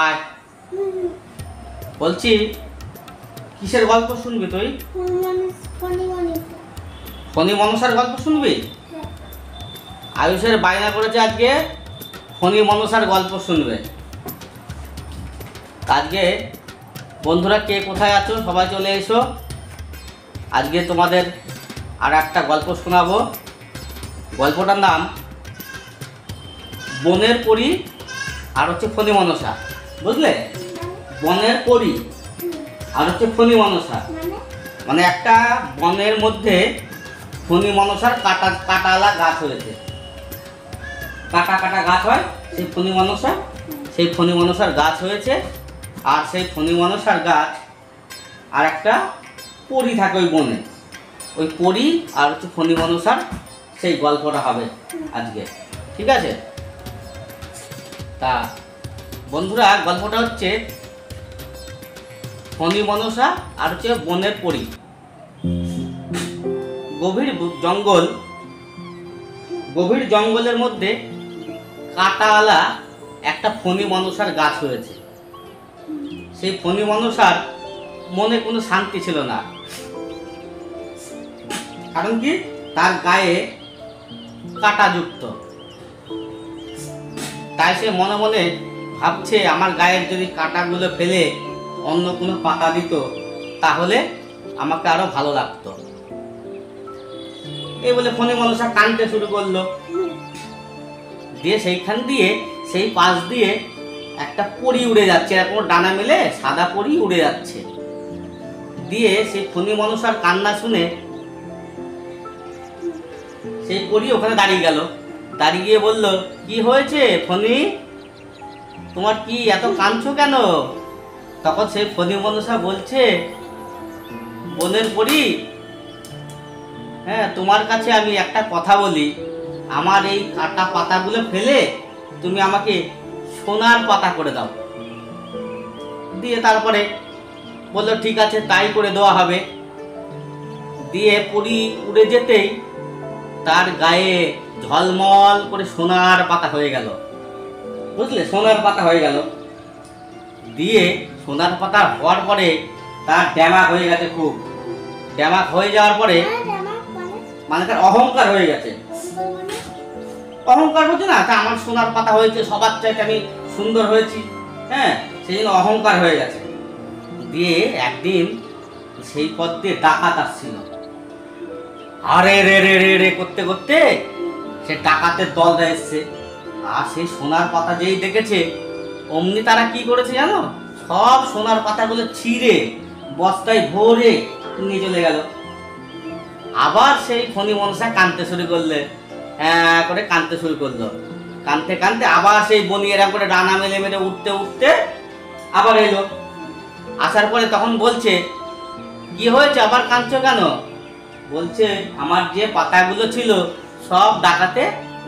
আয় বলছি, কিসের গল্প শুনবি তুই? ফণি মনসার গল্প শুনবি? আয়ুষের বায়না করেছে আজকে ফণি মনসার গল্প শুনবে। আজকে বন্ধুরা কে কোথায় আছো সবাই চলে এসো। আজকে তোমাদের আর একটা গল্প শোনাবো। গল্পটার নাম বনের পরী আর হচ্ছে ফণি মনসা। বুঝলে? বনের পরী আর হচ্ছে ফণি মনসা। মানে একটা বনের মধ্যে ফণি মনসার কাটালা গাছ হয়েছে। কাটা গাছ হয়, সেই ফণি মনসা, সেই ফণি মনসার গাছ হয়েছে। আর সেই ফণি মনসার গাছ আর একটা পরী থাকে ওই বনে। ওই পরী আর হচ্ছে ফণি মনসার সেই গল্পটা হবে আজকে। ঠিক আছে? তা বন্ধুরা, গল্পটা হচ্ছে ফণি মনসা আর হচ্ছে বনের পরী। গভীর জঙ্গলের মধ্যে কাটাওয়ালা একটা ফণি মনসার গাছ হয়েছে। সেই ফণি মনসার মনে কোনো শান্তি ছিল না। কারণ কি, তার গায়ে কাঁটাযুক্ত। তাই সে মনে মনে ভাবছে, আমার গায়ের যদি কাঁটাগুলো ফেলে অন্য কোনো পাতা দিত তাহলে আমাকে আরো ভালো লাগতো। এই বলে ফণি মনসা কাঁদতে শুরু করলো। দিয়ে সেইখান দিয়ে, সেই পাশ দিয়ে একটা পরী উড়ে যাচ্ছে, এরকম ডানা মেলে সাদা পরী উড়ে যাচ্ছে। দিয়ে সেই ফণি মনসার কান্না শুনে সেই পরী ওখানে দাঁড়িয়ে গেল। দাঁড়িয়ে গিয়ে বলল, কি হয়েছে ফণি, তোমার কি এত কাঁদছো কেন? তখন সেই ফণি মনসা বলছে, বনের পরী, হ্যাঁ, তোমার কাছে আমি একটা কথা বলি। আমার এই কাটা পাতাগুলো ফেলে তুমি আমাকে সোনার পাতা করে দাও। দিয়ে তারপরে বললো, ঠিক আছে, তাই করে দেওয়া হবে। দিয়ে পরী উড়ে যেতেই তার গায়ে ঝলমল করে সোনার পাতা হয়ে গেল। বুঝলে? সোনার পাতা হয়ে গেল। দিয়ে সোনার পাতা হওয়ার পরে তার ড্যামাক হয়ে গেছে খুব। ড্যামাক হয়ে যাওয়ার পরে মানে তার অহংকার হয়ে গেছে। অহংকার হচ্ছে না, তা আমার সোনার পাতা হয়েছে, সবার চাইতে আমি সুন্দর হয়েছি, হ্যাঁ, সেই জন্য অহংকার হয়ে গেছে। দিয়ে একদিন সেই পথ দিয়ে ডাকাত আসছিল। আরে রে রে রে রে করতে করতে সে ডাকাতের দলটা এসছে। আর সেই সোনার পাতা যেই দেখেছে, অমনি তারা কি করেছে জানো? সব সোনার পাতাগুলো ছিঁড়ে বস্তায় ভরে নিয়ে চলে গেল। আবার সেই ফণি মনসা কাঁদতে শুরু করলে, হ্যাঁ করে কাঁদতে শুরু করলো। কাঁদতে কাঁদতে আবার সেই বনি এরকম করে ডানা মেলে মেলে উঠতে উঠতে আবার এলো। আসার পরে তখন বলছে, কি হয়েছে, আবার কাঁদছো কেন? বলছে, আমার যে পাতাগুলো ছিল সব ডাকাতে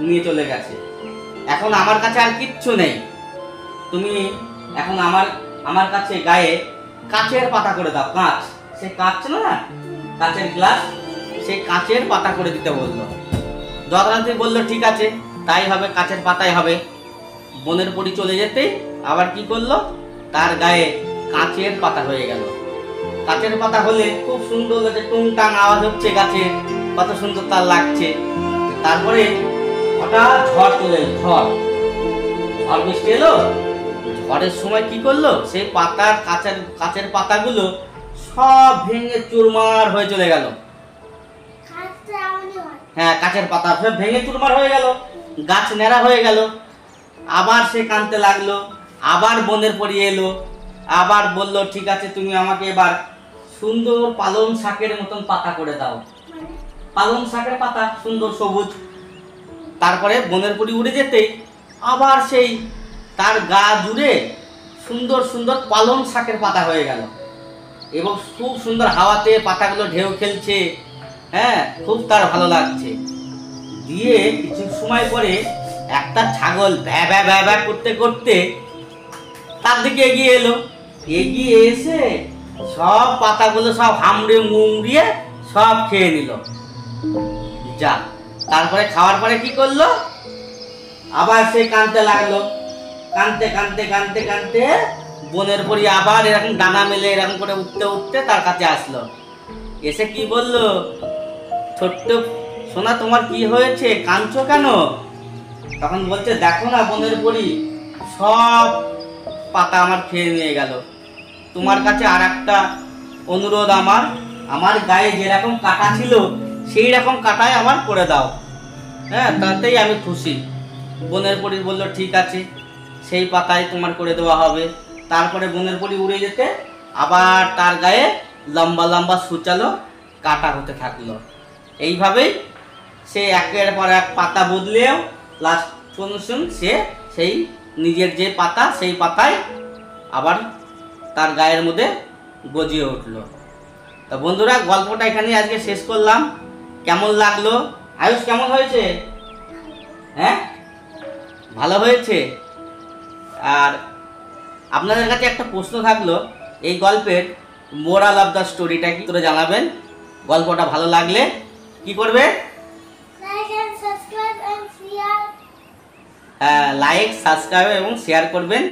নিয়ে চলে গেছে। এখন আমার কাছে আর কিচ্ছু নেই। তুমি এখন আমার কাছে গায়ে কাচের পাতা করে দাও। কাঁচ, সে কাঁচ ছিল না, কাচের গ্লাস, সেই কাচের পাতা করে দিতে বললো। যথারীতি বললো, ঠিক আছে, তাই হবে, কাচের পাতাই হবে। বনের পরী চলে যেতেই আবার কি করলো, তার গায়ে কাচের পাতা হয়ে গেল। কাচের পাতা হলে খুব সুন্দর লাগে, টুংটাং আওয়াজ হচ্ছে গাছের, কত সুন্দর তার লাগছে। তারপরে হঠাৎ ঝড় চলে এলো। ঝড় বৃষ্টি এলো। ঝড়ের সময় কি করলো, সেই পাতার কাচের পাতাগুলো সব ভেঙে চুরমার হয়ে চলে গেল। হ্যাঁ, কাচের পাতা সব ভেঙে চুরমার হয়ে গেল, গাছ ন্যাড়া হয়ে গেল। আবার সে কাঁদতে লাগলো। আবার বনের পরী এলো। আবার বলল, ঠিক আছে, তুমি আমাকে এবার সুন্দর পালং শাকের মতন পাতা করে দাও। পালং শাকের পাতা সুন্দর সবুজ। তারপরে বনের পরী উড়ে যেতেই আবার সেই তার গা জুড়ে সুন্দর সুন্দর পালং শাকের পাতা হয়ে গেল। এবং খুব সুন্দর হাওয়াতে পাতাগুলো ঢেউ খেলছে। হ্যাঁ, খুব তার ভালো লাগছে। দিয়ে কিছু সময় পরে একটা ছাগল ভ্যা ভ্যা ভ্যা ভ্যা করতে করতে তার দিকে এগিয়ে এলো। এগিয়ে এসে সব পাতাগুলো সব হামড়ে মুমড়িয়ে সব খেয়ে নিল। যা, তারপরে খাওয়ার পরে কি করলো, আবার সে কাঁদতে লাগলো। কানতে কানতে কানতে কানতে বনের পরি আবার এরকম ডানা মেলে এরকম করে উঠতে উঠতে তার কাছে আসলো। এসে কি বললো, ছোট্ট সোনা তোমার কি হয়েছে, কাঁদছো কেন? তখন বলছে, দেখো না বনের পরি, সব পাতা আমার খেয়ে নিয়ে গেল। তোমার কাছে আর একটা অনুরোধ আমার, আমার গায়ে যেরকম কাটা ছিল সেই রকম কাটাই আমার করে দাও, হ্যাঁ, তাতেই আমি খুশি। বনের পরি বলল, ঠিক আছে, সেই পাতায় তোমার করে দেওয়া হবে। তারপরে বনের পরি উড়ে যেতে আবার তার গায়ে লম্বা লম্বা সুচালো কাটা হতে থাকলো। এইভাবেই সে একের পর এক পাতা বদলেও লাস্ট পর্যন্ত সে সেই নিজের যে পাতা সেই পাতায় আবার তার গায়ের মধ্যে গজিয়ে উঠলো। তা বন্ধুরা, গল্পটা এখানে আজকে শেষ করলাম। কেমন লাগলো? আয়ুষ কেমন হয়েছে? হ্যাঁ, ভালো হয়েছে। আর আপনাদের কাছে একটা প্রশ্ন থাকলো, এই গল্পের মোরাল অফ দ্য স্টোরিটা কি করে জানাবেন। গল্পটা ভালো লাগলে কি করবে? লাইক, সাবস্ক্রাইব এবং শেয়ার করবেন।